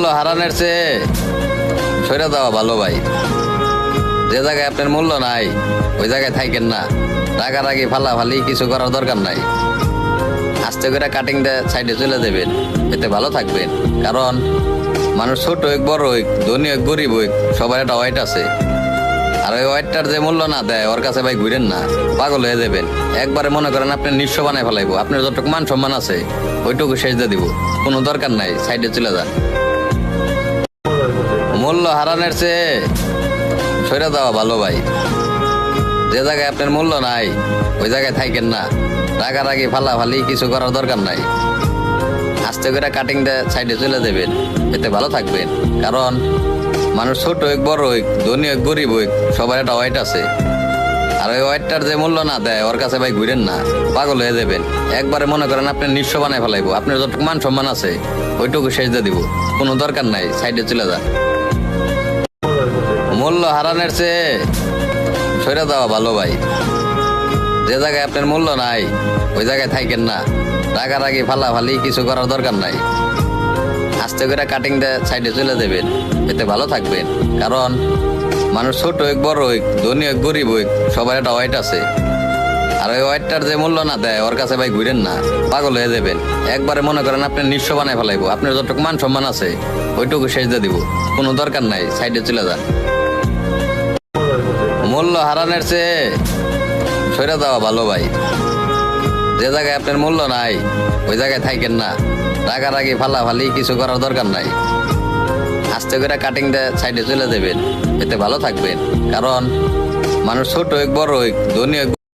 মূল্য হারানোর চেয়ে সরে দেওয়া ভালো ভাই। যে জায়গায় আপনার মূল্য নাই ওই জায়গায় থাকেন না। রাগারাগি ফালাফালি কিছু করার দরকার নাই। আস্তে করে কাটিং দিয়ে সাইডে চলে দেবেন, এতে ভালো থাকবেন। কারণ মানুষ ছোট হোক বড় হোক, ধনী হোক গরিব হোক, সবার একটা ওয়াইট আছে। আর ওই ওয়াইটটার যে মূল্য না দেয় ওর কাছে ভাই ঘুরেন না, পাগল হয়ে যাবেন। একবারে মনে করেন আপনি নিঃস্ব বানায় ফেলাইবো। আপনার যতটুকু মান সম্মান আছে ওইটুকু শেষ দিয়ে দিব, কোনো দরকার নাই, সাইডে চলে যান। মূল্য হারানোর চেয়ে সরে দেওয়া ভালো ভাই। যে জায়গায় আপনার মূল্য নাই ওই জায়গায় থাকেন না। রাগারাগি ফালাফালি কিছু করার দরকার নাই। আস্তে করে কাটিং দিয়ে সাইডে চলে দেবেন, এতে ভালো থাকবেন। কারণ মানুষ ছোট হোক বড় হোক, ধনী হোক গরিব হোক, সবার একটা ওয়াইট আছে। আর ওই ওয়াইটটার যে মূল্য না দেয় ওর কাছে ভাই ঘুরেন না, পাগল হয়ে যাবেন। একবারে মনে করেন আপনি নিঃস্ব বানায় ফেলাইবো। আপনার যতটুকু মান সম্মান আছে ওইটুকু শেষ দিয়ে দিব, কোনো দরকার নাই, সাইডে চলে যান। মূল্য হারানোর চেয়ে সরে দেওয়া ভালো ভাই। যে জায়গায় আপনার মূল্য নাই ওই জায়গায় থাকেন না। রাগারাগি ফালাফালি কিছু করার দরকার নাই। আস্তে করে কাটিং দিয়ে সাইডে চলে দেবেন, এতে ভালো থাকবেন। কারণ মানুষ ছোট হোক বড় হোক, ধনী হোক গরিব হোক, সবার একটা ওয়াইট আছে। আর ওই ওয়াইটটার যে মূল্য না দেয় ওর কাছে ভাই ঘুরেন না, পাগল হয়ে যাবেন। একবারে মনে করেন আপনি নিঃস্ব বানায় ফেলাইবো। আপনার যতটুকু মান সম্মান আছে ওইটুকু শেষ দিয়ে দিব, কোনো দরকার নাই, সাইডে চলে যান। মূল্য হারানোর চেয়ে সরে দেওয়া ভালো ভাই। যে জায়গায় আপনার মূল্য নাই ওই জায়গায় থাকেন না। রাগারাগি ফালাফালি কিছু করার দরকার নাই। আস্তে করে কাটিং দিয়ে সাইডে চলে দেবেন, এতে ভালো থাকবেন। কারণ মানুষ ছোট হোক বড় হোক, ধনী হোক